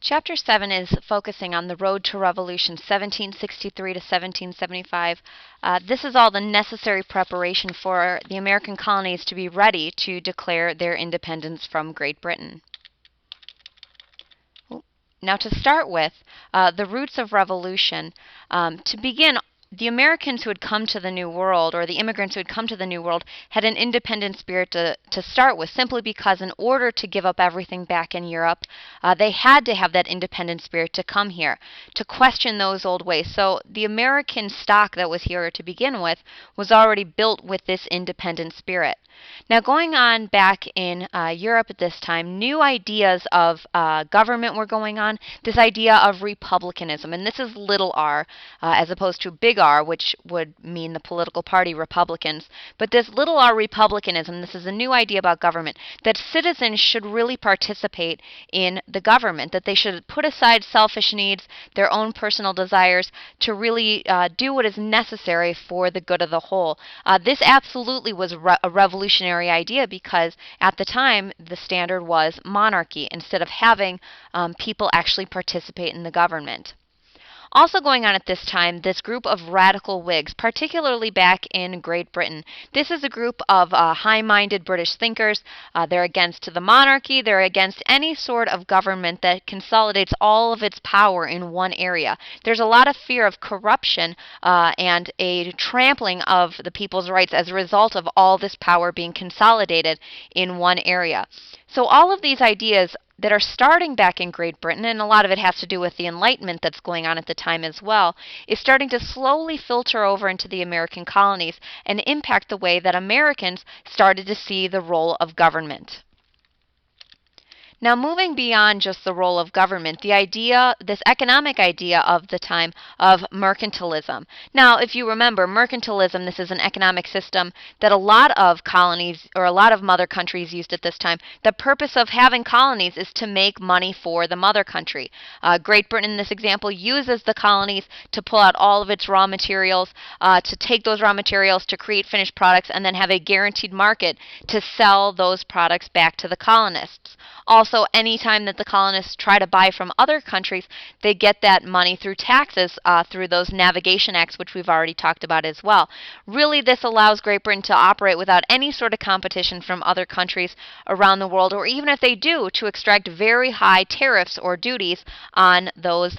Chapter 7 is focusing on the road to revolution 1763 to 1775. This is all the necessary preparation for the American colonies to be ready to declare their independence from Great Britain. Now, to start with, the roots of revolution. To begin, the Americans who had come to the New World, or the immigrants who had come to the New World, had an independent spirit to start with, simply because in order to give up everything back in Europe, they had to have that independent spirit to come here, to question those old ways. So the American stock that was here to begin with was already built with this independent spirit. Now, going on back in Europe at this time, new ideas of government were going on, this idea of republicanism, and this is little r, as opposed to big R, which would mean the political party Republicans. But this little r republicanism, this is a new idea about government, that citizens should really participate in the government, that they should put aside selfish needs, their own personal desires, to really do what is necessary for the good of the whole. This absolutely was a revolutionary idea, because at the time the standard was monarchy instead of having people actually participate in the government. Also going on at this time, this group of radical Whigs, particularly back in Great Britain. This is a group of high-minded British thinkers. They're against the monarchy. They're against any sort of government that consolidates all of its power in one area. There's a lot of fear of corruption and a trampling of the people's rights as a result of all this power being consolidated in one area. So all of these ideas that are starting back in Great Britain, and a lot of it has to do with the Enlightenment that's going on at the time as well, is starting to slowly filter over into the American colonies and impact the way that Americans started to see the role of government. Now, moving beyond just the role of government, the idea, this economic idea of the time of mercantilism. Now, if you remember, mercantilism, this is an economic system that a lot of colonies or a lot of mother countries used at this time. The purpose of having colonies is to make money for the mother country. Great Britain, in this example, uses the colonies to pull out all of its raw materials, to take those raw materials to create finished products, and then have a guaranteed market to sell those products back to the colonists. Also, anytime that the colonists try to buy from other countries, they get that money through taxes, through those Navigation Acts, which we've already talked about as well. Really, this allows Great Britain to operate without any sort of competition from other countries around the world, or even if they do, to extract very high tariffs or duties on those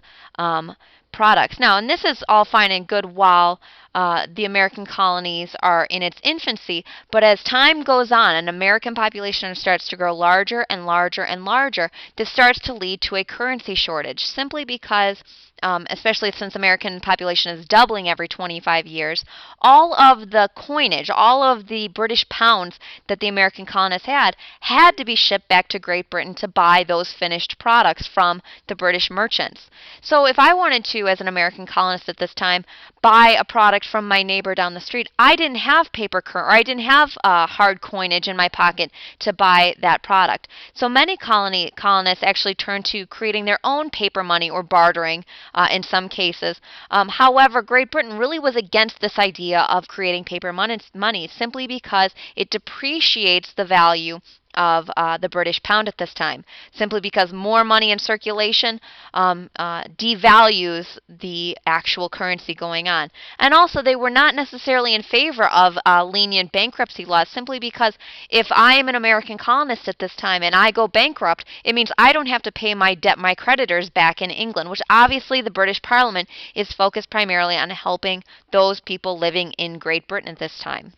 products. Now, and this is all fine and good while the American colonies are in its infancy, but as time goes on and American population starts to grow larger and larger and larger, this starts to lead to a currency shortage, simply because especially since American population is doubling every 25 years, all of the coinage, all of the British pounds that the American colonists had to be shipped back to Great Britain to buy those finished products from the British merchants. So if I wanted to, as an American colonist at this time, buy a product from my neighbor down the street, I didn't have or I didn't have hard coinage in my pocket to buy that product. So many colonists actually turned to creating their own paper money or bartering in some cases. However, Great Britain really was against this idea of creating paper money simply because it depreciates the value of the British pound at this time, simply because more money in circulation devalues the actual currency going on. And also, they were not necessarily in favor of lenient bankruptcy laws, simply because if I am an American colonist at this time and I go bankrupt, it means I don't have to pay my creditors back in England, which obviously the British Parliament is focused primarily on helping those people living in Great Britain at this time.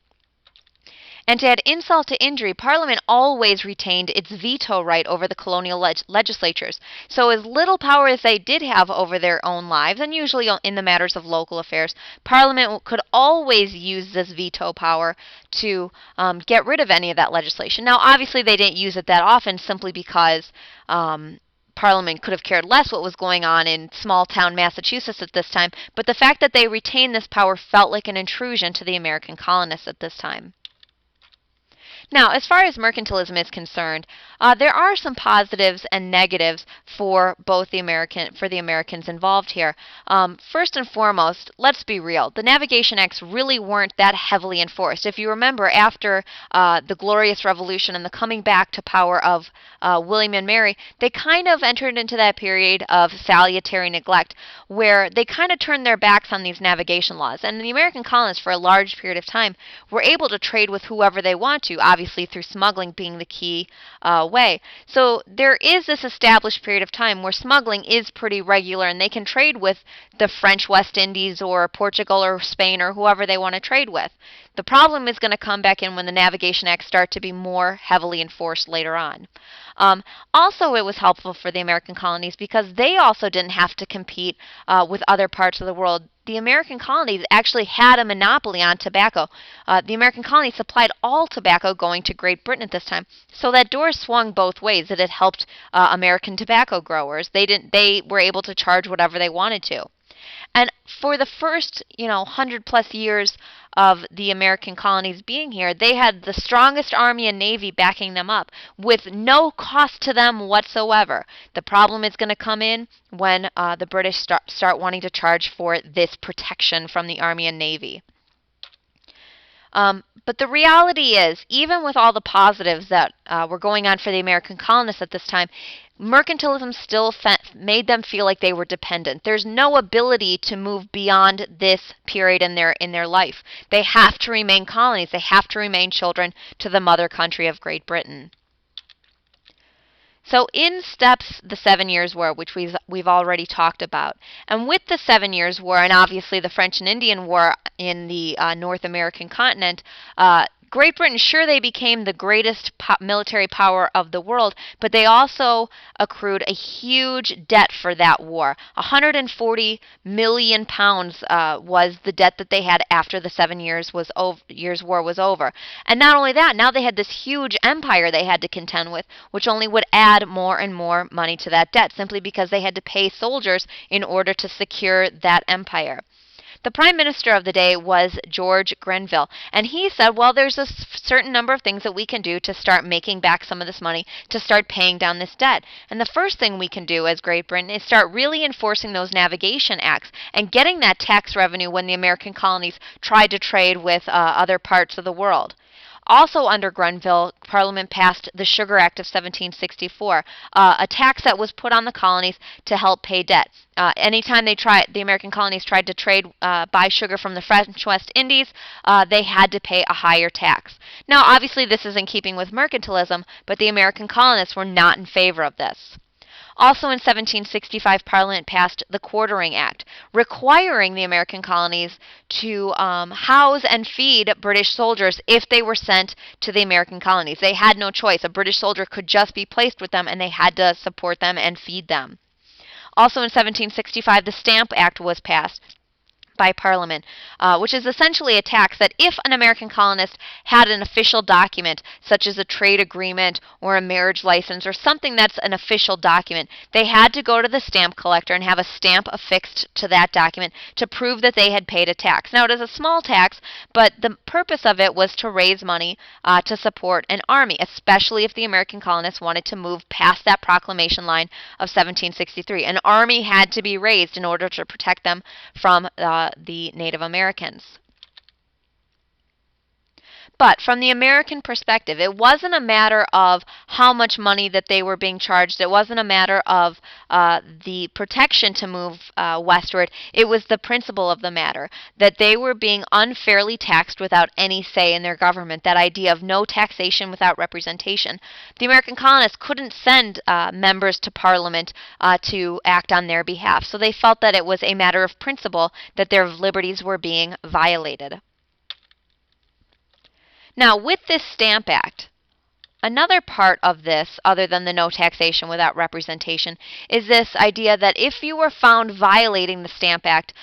And to add insult to injury, Parliament always retained its veto right over the colonial legislatures. So as little power as they did have over their own lives, and usually in the matters of local affairs, Parliament could always use this veto power to get rid of any of that legislation. Now, obviously, they didn't use it that often, simply because Parliament could have cared less what was going on in small-town Massachusetts at this time, but the fact that they retained this power felt like an intrusion to the American colonists at this time. Now, as far as mercantilism is concerned, there are some positives and negatives for the Americans involved here. First and foremost, let's be real. The Navigation Acts really weren't that heavily enforced. If you remember, after the Glorious Revolution and the coming back to power of William and Mary, they kind of entered into that period of salutary neglect, where they kind of turned their backs on these navigation laws. And the American colonists, for a large period of time, were able to trade with whoever they want to, obviously through smuggling being the key way. So there is this established period of time where smuggling is pretty regular, and they can trade with the French West Indies or Portugal or Spain or whoever they want to trade with. The problem is going to come back in when the Navigation Acts start to be more heavily enforced later on. Also, it was helpful for the American colonies because they also didn't have to compete with other parts of the world. The American colonies actually had a monopoly on tobacco. The American colonies supplied all tobacco going to Great Britain at this time, so that door swung both ways. It had helped American tobacco growers. They were able to charge whatever they wanted to. And for the first, 100+ years of the American colonies being here, they had the strongest army and navy backing them up with no cost to them whatsoever. The problem is going to come in when the British start wanting to charge for this protection from the army and navy. But the reality is, even with all the positives that were going on for the American colonists at this time, mercantilism still made them feel like they were dependent. There's no ability to move beyond this period in their life. They have to remain colonies. They have to remain children to the mother country of Great Britain. So in steps the 7 Years' War, which we've already talked about. And with the 7 Years' War, and obviously the French and Indian War in the North American continent, Great Britain, sure, they became the greatest military power of the world, but they also accrued a huge debt for that war. 140 million pounds was the debt that they had after the 7 Years' War was over. And not only that, now they had this huge empire they had to contend with, which only would add more and more money to that debt, simply because they had to pay soldiers in order to secure that empire. The Prime Minister of the day was George Grenville, and he said, well, there's a certain number of things that we can do to start making back some of this money, to start paying down this debt. And the first thing we can do as Great Britain is start really enforcing those Navigation Acts and getting that tax revenue when the American colonies tried to trade with other parts of the world. Also under Grenville, Parliament passed the Sugar Act of 1764, a tax that was put on the colonies to help pay debt. Anytime the American colonies tried to buy sugar from the French West Indies, they had to pay a higher tax. Now, obviously, this is in keeping with mercantilism, but the American colonists were not in favor of this. Also in 1765, Parliament passed the Quartering Act, requiring the American colonies to house and feed British soldiers if they were sent to the American colonies. They had no choice. A British soldier could just be placed with them, and they had to support them and feed them. Also in 1765, the Stamp Act was passed by Parliament, which is essentially a tax that if an American colonist had an official document, such as a trade agreement or a marriage license or something that's an official document, they had to go to the stamp collector and have a stamp affixed to that document to prove that they had paid a tax. Now, it is a small tax, but the purpose of it was to raise money to support an army, especially if the American colonists wanted to move past that proclamation line of 1763. An army had to be raised in order to protect them from the Native Americans. But from the American perspective, it wasn't a matter of how much money that they were being charged. It wasn't a matter of the protection to move westward. It was the principle of the matter, that they were being unfairly taxed without any say in their government, that idea of no taxation without representation. The American colonists couldn't send members to Parliament to act on their behalf, so they felt that it was a matter of principle that their liberties were being violated. Now, with this Stamp Act, another part of this, other than the no taxation without representation, is this idea that if you were found violating the Stamp Act,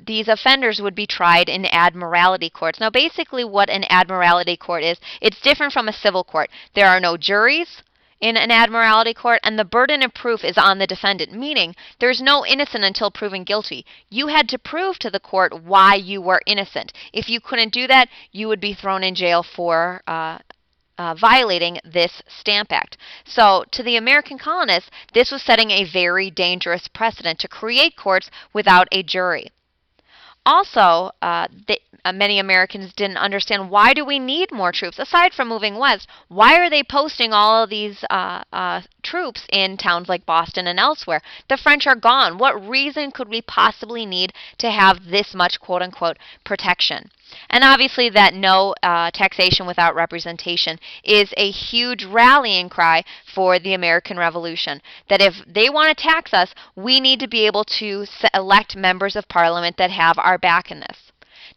these offenders would be tried in admiralty courts. Now, basically what an admiralty court is, it's different from a civil court. There are no juries in an admiralty court, and the burden of proof is on the defendant, meaning there's no innocent until proven guilty. You had to prove to the court why you were innocent. If you couldn't do that, you would be thrown in jail for violating this Stamp Act. So to the American colonists, this was setting a very dangerous precedent to create courts without a jury. Also, many Americans didn't understand, why do we need more troops? Aside from moving west, why are they posting all of these troops in towns like Boston and elsewhere? The French are gone. What reason could we possibly need to have this much quote-unquote protection? And obviously that no taxation without representation is a huge rallying cry for the American Revolution. That if they want to tax us, we need to be able to elect members of parliament that have our back in this.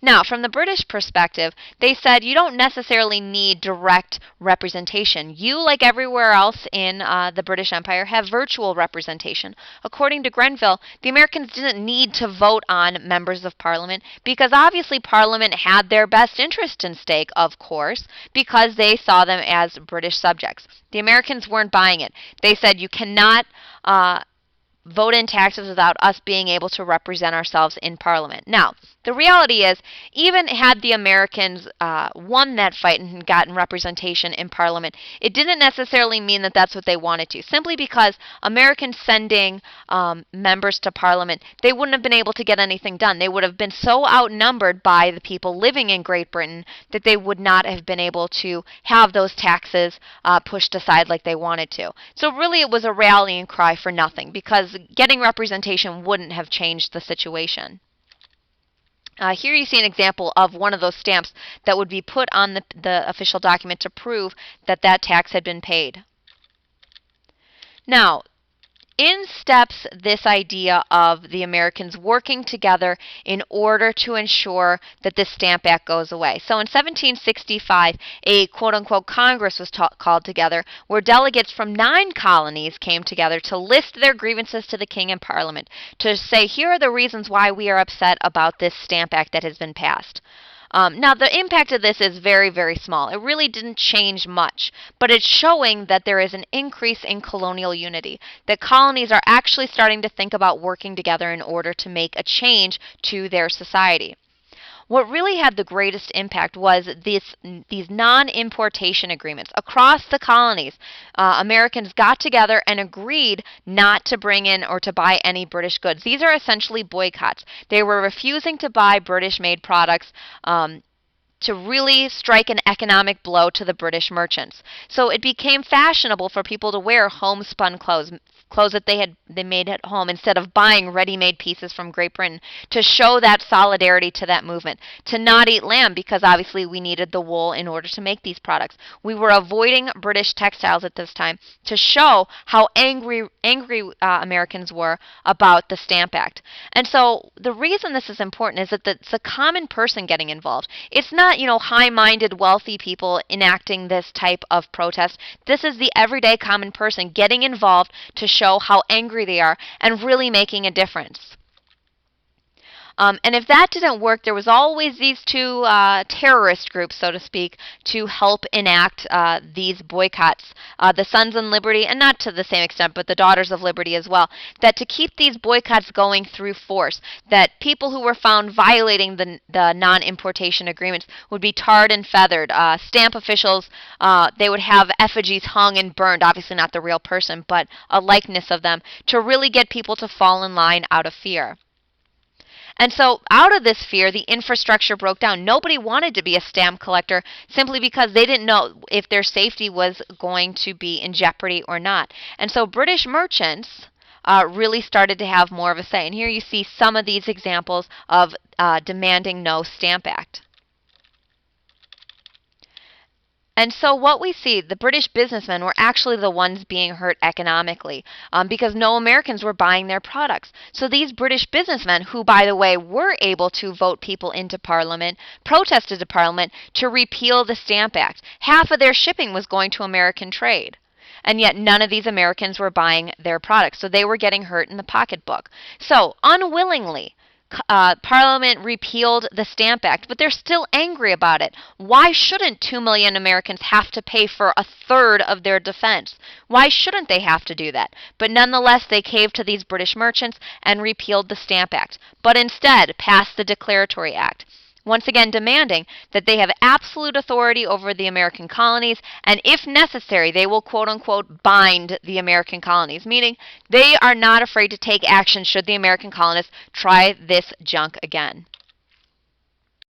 Now, from the British perspective, they said you don't necessarily need direct representation. You, like everywhere else in the British Empire, have virtual representation. According to Grenville, the Americans didn't need to vote on members of Parliament because obviously Parliament had their best interest in stake, of course, because they saw them as British subjects. The Americans weren't buying it. They said you cannot vote in taxes without us being able to represent ourselves in Parliament. Now, the reality is, even had the Americans won that fight and gotten representation in Parliament, it didn't necessarily mean that that's what they wanted to. Simply because Americans sending members to Parliament, they wouldn't have been able to get anything done. They would have been so outnumbered by the people living in Great Britain that they would not have been able to have those taxes pushed aside like they wanted to. So really it was a rallying cry for nothing, because getting representation wouldn't have changed the situation. Here you see an example of one of those stamps that would be put on the official document to prove that that tax had been paid. Now, in steps this idea of the Americans working together in order to ensure that this Stamp Act goes away. So in 1765, a quote-unquote Congress was called together, where delegates from 9 colonies came together to list their grievances to the King and Parliament, to say, here are the reasons why we are upset about this Stamp Act that has been passed. Now, the impact of this is very, very small. It really didn't change much, but it's showing that there is an increase in colonial unity, that colonies are actually starting to think about working together in order to make a change to their society. What really had the greatest impact was these non-importation agreements. Across the colonies, Americans got together and agreed not to bring in or to buy any British goods. These are essentially boycotts. They were refusing to buy British-made products to really strike an economic blow to the British merchants. So it became fashionable for people to wear homespun clothes that they made at home, instead of buying ready-made pieces from Great Britain, to show that solidarity to that movement. To not eat lamb, because obviously we needed the wool in order to make these products. We were avoiding British textiles at this time to show how angry Americans were about the Stamp Act. And so the reason this is important is that it's a common person getting involved. It's not, high-minded, wealthy people enacting this type of protest. This is the everyday common person getting involved to show how angry they are and really making a difference. And if that didn't work, there was always these 2 terrorist groups, so to speak, to help enact these boycotts. The Sons of Liberty, and not to the same extent, but the Daughters of Liberty as well, that to keep these boycotts going through force, that people who were found violating the non-importation agreements would be tarred and feathered. Stamp officials, they would have effigies hung and burned, obviously not the real person, but a likeness of them, to really get people to fall in line out of fear. And so out of this fear, the infrastructure broke down. Nobody wanted to be a stamp collector simply because they didn't know if their safety was going to be in jeopardy or not. And so British merchants really started to have more of a say. And here you see some of these examples of demanding no Stamp Act. And so what we see, the British businessmen were actually the ones being hurt economically because no Americans were buying their products. So these British businessmen, who, by the way, were able to vote people into Parliament, protested to Parliament to repeal the Stamp Act. Half of their shipping was going to American trade. And yet none of these Americans were buying their products. So they were getting hurt in the pocketbook. So unwillingly, Parliament repealed the Stamp Act, but they're still angry about it. Why shouldn't 2 million Americans have to pay for a third of their defense? Why shouldn't they have to do that? But nonetheless, they caved to these British merchants and repealed the Stamp Act, but instead passed the Declaratory Act. once again demanding that they have absolute authority over the American colonies, and if necessary, they will quote-unquote bind the American colonies, meaning they are not afraid to take action should the American colonists try this junk again.